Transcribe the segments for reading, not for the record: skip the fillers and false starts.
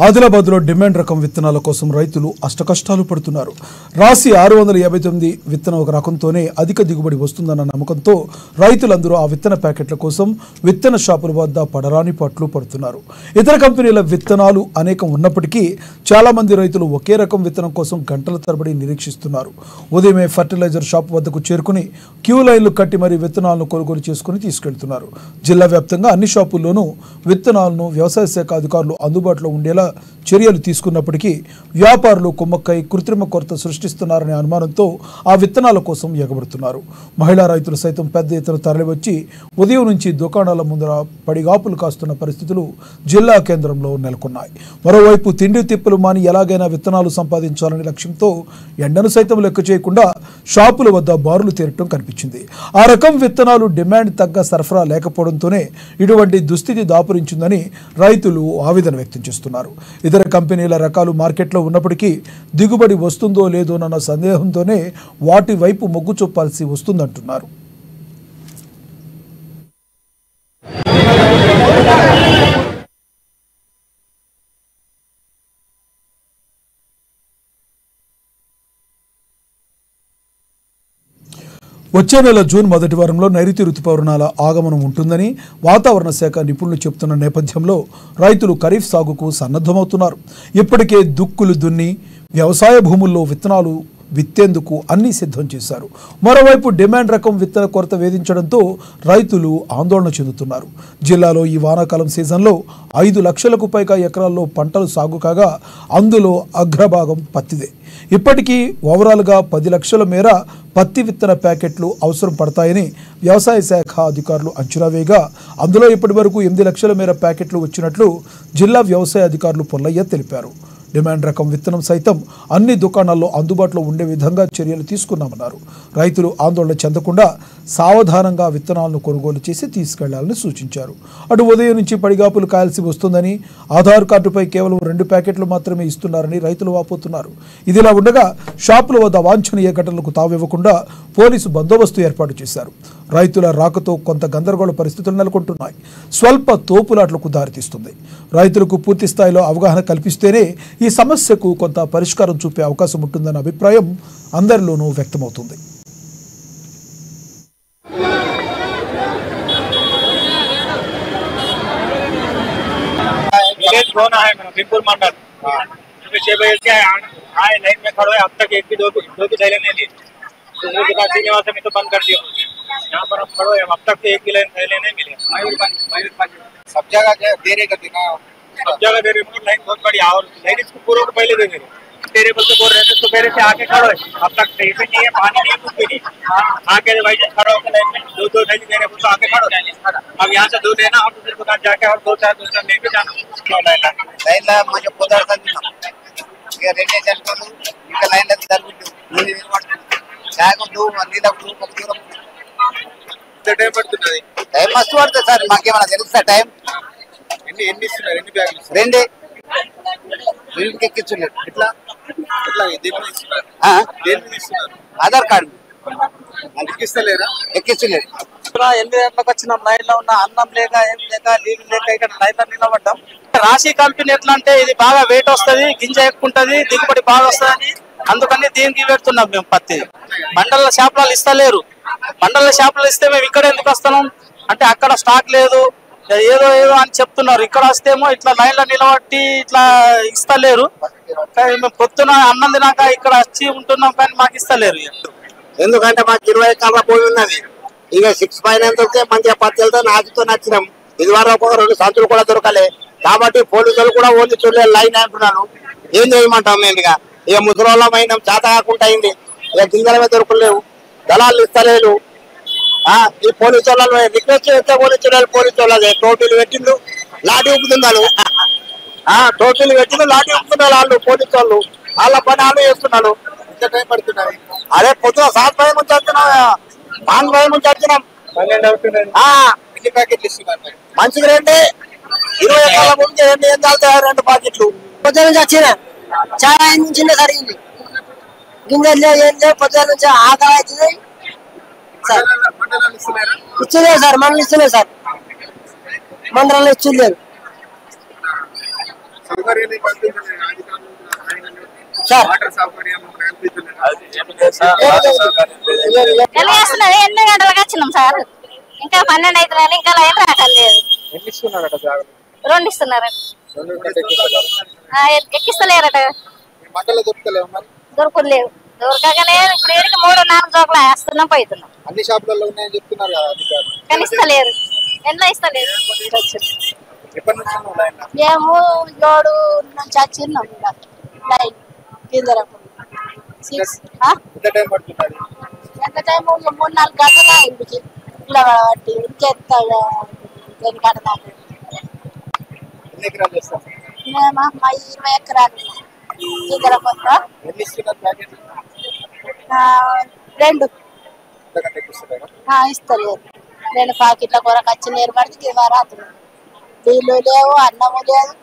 ఆదిలాబాద్లో డిమాండ్ రకం విత్తనాల కోసం రైతులు అష్టకష్టాలు పడుతున్నారు. రాసి 659 విత్తన ఒక రకంతోనే అధిక దిగుబడి వస్తుందన్న నమ్మకంతో రైతులందరూ ఆ విత్తన ప్యాకెట్ల కోసం విత్తన షాపుల వద్ద పడరాని పట్లు పడుతున్నారు. ఇతర కంపెనీల విత్తనాలు అనేకం ఉన్నప్పటికీ చాలా మంది రైతులు ఒకే రకం విత్తనం కోసం గంటల తరబడి నిరీక్షిస్తున్నారు. ఉదయమే ఫర్టిలైజర్ షాప్ వద్దకు చేరుకుని క్యూ లైన్లు కట్టి మరీ విత్తనాలను కొనుగోలు చేసుకుని తీసుకెళ్తున్నారు. జిల్లా వ్యాప్తంగా అన్ని షాపుల్లోనూ విత్తనాలను వ్యవసాయ శాఖ అధికారులు అందుబాటులో ఉండేలా చర్యలు తీసుకున్నప్పటికీ వ్యాపారులు కుమ్మక్కై కృత్రిమ కొరత సృష్టిస్తున్నారనే అనుమానంతో ఆ విత్తనాల కోసం ఎగబడుతున్నారు. మహిళా రైతులు సైతం పెద్ద ఎత్తున తరలివచ్చి ఉదయం నుంచి దుకాణాల ముందర పడిగాపులు కాస్తున్న పరిస్థితులు జిల్లా కేంద్రంలో నెలకొన్నాయి. మరోవైపు తిండి తిప్పులు మాని ఎలాగైనా విత్తనాలు సంపాదించాలనే లక్ష్యంతో ఎండను సైతం లెక్క చేయకుండా షాపుల వద్ద బారులు తీరటం కనిపించింది. ఆ రకం విత్తనాలు డిమాండ్ తగ్గ సరఫరా లేకపోవడంతోనే ఇటువంటి దుస్థితి దాపురించిందని రైతులు ఆవేదన వ్యక్తం చేస్తున్నారు. ఇతర కంపెనీల రకాలు మార్కెట్లో ఉన్నప్పటికీ దిగుబడి వస్తుందో లేదోనన్న సందేహంతోనే వాటి వైపు మొగ్గు చూపాల్సి వస్తుందంటున్నారు. వచ్చే నెల జూన్ మొదటి వారంలో నైరుతి రుతుపవనాల ఆగమనం ఉంటుందని వాతావరణ శాఖ నిపుణులు చెబుతున్న నేపథ్యంలో రైతులు ఖరీఫ్ సాగుకు సన్నద్ధమవుతున్నారు. ఇప్పటికే దుక్కులు దున్ని వ్యవసాయ భూముల్లో విత్తనాలు విత్తేందుకు అన్ని సిద్ధం చేశారు. మరోవైపు డిమాండ్ రకం విత్తన కొరత వేధించడంతో రైతులు ఆందోళన చెందుతున్నారు. జిల్లాలో ఈ వానాకాలం సీజన్లో 5 లక్షలకు పైగా ఎకరాల్లో పంటలు సాగు కాగా అందులో అగ్రభాగం పత్తిదే. ఇప్పటికీ ఓవరాల్గా 10 లక్షల మేర పత్తి విత్తన ప్యాకెట్లు అవసరం పడతాయని వ్యవసాయ శాఖ అధికారులు అంచనా వేయగా అందులో ఇప్పటి వరకు 8 లక్షల మేర ప్యాకెట్లు వచ్చినట్లు జిల్లా వ్యవసాయ అధికారులు పొల్లయ్య తెలిపారు. డిమాండ్ రకం విత్తనం సైతం అన్ని దుకాణాల్లో అందుబాటులో ఉండే విధంగా చర్యలు తీసుకున్నామన్నారు. రైతులు ఆందోళన చెందకుండా సావధానంగా విత్తనాలను కొనుగోలు చేసి తీసుకెళ్లాలని సూచించారు. అటు ఉదయం నుంచి పడిగాపులు కాయాల్సి వస్తుందని, ఆధార్ కార్డుపై కేవలం 2 ప్యాకెట్లు మాత్రమే ఇస్తున్నారని రైతులు వాపోతున్నారు. ఇదిలా ఉండగా షాపుల వద్ద అవాంఛనీయ ఘటనలకు తావివ్వకుండా పోలీసు బందోబస్తు ఏర్పాటు చేశారు. రైతుల రాకతో కొంత గందరగోళ పరిస్థితులు నెలకొంటున్నాయి. స్వల్ప తోపులాట్లకు దారితీస్తుంది. రైతులకు పూర్తి స్థాయిలో అవగాహన కల్పిస్తేనే ఈ సమస్యకు కొంత పరిష్కారం చూపే అవకాశం ఉంటుందన్న అభిప్రాయం అందరిలోనూ వ్యక్తమవుతుంది. यहाँ पर हम खड़ो हैं, अब तक तो एक भी लाइन थैले नहीं मिले। सब जगह दे रहे करते ना, सब जगह दे रहे मतलब लाइन बहुत बढ़िया और लाइन इसको पूरा को पहले दे रहे तेरे बोल तो बोल रहे थे तो पहले से आके खड़ो है, अब तक सही से नहीं है, पानी नहीं है, कुछ भी नहीं। आके भाई खड़ो होकर लाइन में दो थैली दे रहे बोल तो आके खड़ो। अब यहाँ से दूर लेना और दूसरी दुकान जाके और दो चार लेके जाना लाइन ला मुझे पोदार ये रेडियो चल को ఇంకా లైన్ లో తరుగుతూ నేను చాకు దో నీళ్ళ దూరం టైం పడుతున్నది. టైం మస్తు పడుతుంది సార్, మాకేమైనా తెలుస్తా టైం? ఎన్ని ఇస్తున్నారు? 2 బ్యాగులు రెండే వీళ్ళకి ఎక్కించలేదు. ఇట్లా ఇట్లా దేని ఇస్తున్నారు? దేని ఇస్తున్నారు? ఆధార్ కార్డు ఎక్కిస్తలేరా? ఎక్కించలేదు. 8 గంటలకు వచ్చినాం. లైన్ లో ఉన్న అన్నం లేక ఏం లేక నీళ్ళు లేక ఇక్కడ లైన్ లో నిలబడ్డాం. రాశి కంపెనీ ఎట్లా అంటే ఇది బాగా వెయిట్ వస్తుంది, గింజ ఎక్కుంటది, దిగుబడి బాగా వస్తుంది, అందుకని దీనికి పెడుతున్నాం మేము పత్తి. మండల షాపులు ఇస్తలేరు. మండల షాపులు ఇస్తే మేము ఇక్కడ ఎందుకు వస్తున్నాం అంటే అక్కడ స్టాక్ లేదు ఏదో ఏదో అని చెప్తున్నారు. ఇక్కడ వస్తేమో ఇట్లా లైన్ లో నిలబట్టి ఇట్లా ఇస్తలేరు. మేము పొద్దున అన్నం తినాక ఇక్కడ వచ్చి ఉంటున్నాం కానీ మాకు ఇస్తలేరు. ఎందుకంటే మాకు 20 ఎకరాల పోయి ఉన్నది. ఇక 6 పైన దొరికితే మంచిగా పత్తితో నాచుతో నచ్చినాం. ఇది వరకు 2 సంచులు కూడా దొరకలే కాబట్టి పోలీసులు కూడా ఓన్లీ చూడలేదు లైన్ అంటున్నాను. ఏం చేయమంటాం మేము? ఇక ముసలోళ్ళమైనా చేత కాకుండా అయింది. ఇక గింజలమే దొరకలేవు, దళాలు ఇస్తలేరు. ఈ పోలీసు వాళ్ళు రిక్వెస్ట్ చేస్తే పోలీసు వాళ్ళదే టోపీలు పెట్టిండు, లాఠీ ఊపుతున్నారు. టోపీలు పెట్టిండు, లాఠీ ఊపుతున్నారు వాళ్ళు పోలీసు వాళ్ళు. వాళ్ళ పని వాళ్ళు చేస్తున్నారు. ఇంత టైం పడుతున్నది. అదే పొద్దున 7 భయం నుంచి వచ్చినాం, 5 భయం నుంచి వచ్చినాం. 12 అవుతున్నది. ఎన్ని ప్యాకెట్లు ఇస్తున్నారు? మంచిగా 2 20 ఎకరాల ముందు ఏం తాగుతాయి? 2 ప్యాకెట్లు పొద్దున నుంచి వచ్చిన చాలా నుంచి జరిగింది. గింజలు ఏం లేవు. పొద్దున నుంచి ఆకలి అవుతుంది సార్. ఇచ్చలేదు సార్, మనల్ని ఇచ్చలేదు సార్, మండలంలో ఇచ్చలేదు. ఎన్ని గంటలకు వచ్చినాం సార్, ఇంకా 12 అవుతుంది, ఇంకా లైన్ రాకలేదు. 2 ఇస్తున్నారు, ఎక్కిస్తలేరట, దొరకలేదు. దొరకగానే ఇప్పుడు 3-4 జోకులు వేస్తున్నాం, పోతున్నాం. అన్ని షాపులలో ఉన్నాయని చెప్తున్నారు కదా అధికారులు, కానీ ఇస్తలేరు, ఎండ్లో ఇస్తలేరు. ఎప్పటి నుంచి మేము 7 నుంచి వచ్చిన్నాం లైన్ కింద. ఎంత టైం పడుతుంది? ఎంత టైం? 3-4 గంటల ఇంటికి ఇలా బట్టి ఇంకెంత వెనకాడ దాకా. ఎన్ని ఎకరాలు చేస్తాం? మేము 20 ఎకరాలు కింద కొంత. ఎన్ని ఇస్తున్నారు ప్యాకెట్? 2 ఇస్తలేరు. 2 ప్యాకెట్ల కొరకు వచ్చి నీరు పడితే రాత్రి నీళ్ళు లేవు, అన్నము లేదు.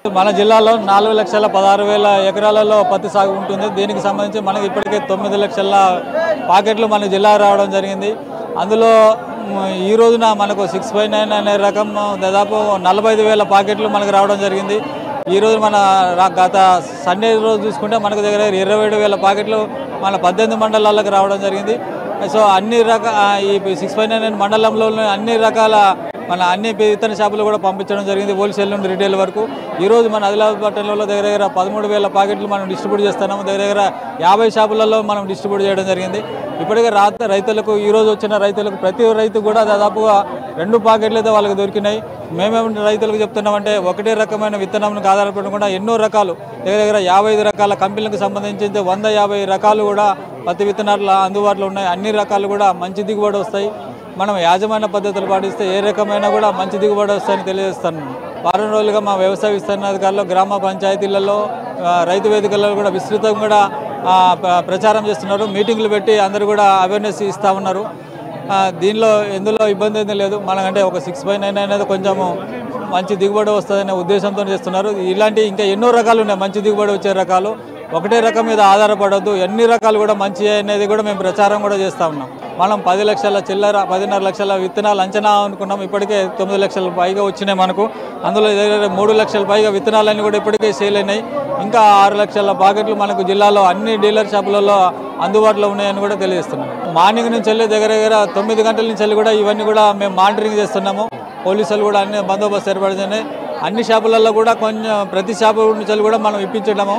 మన జిల్లాలో 4,16,000 ఎకరాలలో పత్తి సాగు ఉంటుంది. దీనికి సంబంధించి మనకి ఇప్పటికే 9 లక్షల పాకెట్లు మన జిల్లా రావడం జరిగింది. అందులో ఈ రోజున మనకు 659 అనే రకం దాదాపు 45,000 పాకెట్లు మనకు రావడం జరిగింది. ఈరోజు మన గత సండే రోజు చూసుకుంటే మనకు దగ్గర 27,000 పాకెట్లు మన 18 మండలాలకు రావడం జరిగింది. సో అన్ని ఈ 659 మండలంలో అన్ని రకాల మన అన్ని విత్తన షాపులు కూడా పంపించడం జరిగింది, హోల్సేల్ నుండి రిటైల్ వరకు. ఈరోజు మన ఆదిలాబాద్ పట్టణంలో దగ్గర 13,000 పాకెట్లు మనం డిస్ట్రిబ్యూట్ చేస్తున్నాము. దగ్గర 50 షాపులలో మనం డిస్ట్రిబ్యూట్ చేయడం జరిగింది. ఇప్పటికే రైతులకు ఈరోజు వచ్చిన రైతులకు ప్రతి రైతు కూడా దాదాపుగా 2 పాకెట్లు అయితే వాళ్ళకి దొరికినాయి. మేమేమి రైతులకు చెప్తున్నామంటే ఒకటే రకమైన విత్తనంకు ఆధారపడకుండా ఎన్నో రకాలు దగ్గర 55 రకాల కంపెనీలకు సంబంధించి 150 రకాలు కూడా పత్తి విత్తనాలు అందుబాటులో ఉన్నాయి. అన్ని రకాలు కూడా మంచి దిగుబడి వస్తాయి. మనం యాజమాన్య పద్ధతులు పాటిస్తే ఏ రకమైన కూడా మంచి దిగుబడి వస్తాయని తెలియజేస్తాను. వారం రోజులుగా మా వ్యవసాయ విస్తరణాధికారులు గ్రామ పంచాయతీలలో రైతు వేదికలలో కూడా విస్తృతంగా కూడా ప్రచారం చేస్తున్నారు. మీటింగ్లు పెట్టి అందరూ కూడా అవేర్నెస్ ఇస్తూ ఉన్నారు. ఎందులో ఇబ్బంది అయితే లేదు. మనకంటే ఒక 659 అనేది కొంచెము మంచి దిగుబడి వస్తుందనే ఉద్దేశంతో చేస్తున్నారు. ఇలాంటి ఇంకా ఎన్నో రకాలు ఉన్నాయి మంచి దిగుబడి వచ్చే రకాలు. ఒకటే రకం మీద ఆధారపడద్దు, ఎన్ని రకాలు కూడా మంచి అనేది కూడా మేము ప్రచారం కూడా చేస్తూ ఉన్నాం. మనం 10 లక్షల చిల్లర 10.5 లక్షల విత్తనాలు అంచనా అనుకున్నాం. ఇప్పటికే 9 లక్షల పైగా వచ్చినాయి మనకు. అందులో 3 లక్షల పైగా విత్తనాలన్నీ కూడా ఇప్పటికే సేల్ అయినాయి. ఇంకా 6 లక్షల పాకెట్లు మనకు జిల్లాలో అన్ని డీలర్ షాపులలో అందుబాటులో ఉన్నాయని కూడా తెలియజేస్తున్నాం. మార్నింగ్ నుంచి వెళ్ళి దగ్గర 9 గంటల నుంచి వెళ్ళి కూడా ఇవన్నీ కూడా మేము మానిటరింగ్ చేస్తున్నాము. పోలీసులు కూడా అన్ని బందోబస్తు ఏర్పడుతున్నాయి. అన్ని షాపులలో కూడా కొంచెం ప్రతి షాపు నుంచి కూడా మనం ఇప్పించడము.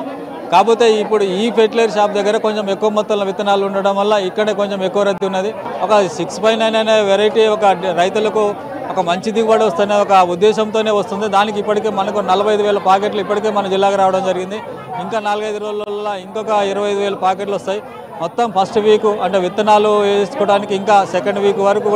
కాకపోతే ఇప్పుడు ఈ ఫెర్టిలైజర్ షాప్ దగ్గర కొంచెం ఎక్కువ మొత్తంలో విత్తనాలు ఉండడం వల్ల ఇక్కడే కొంచెం ఎక్కువ రద్దీ ఉన్నది. ఒక 659 అనే వెరైటీ ఒక రైతులకు ఒక మంచి దిగుబడి వస్తున్న ఒక ఉద్దేశంతోనే వస్తుంది. దానికి ఇప్పటికే మనకు 45,000 పాకెట్లు ఇప్పటికే మన జిల్లాకు రావడం జరిగింది. ఇంకా 4-5 రోజులలో ఇంకొక 25,000 పాకెట్లు వస్తాయి. మొత్తం ఫస్ట్ వీక్ అంటే విత్తనాలు వేసుకోవడానికి ఇంకా సెకండ్ వీక్ వరకు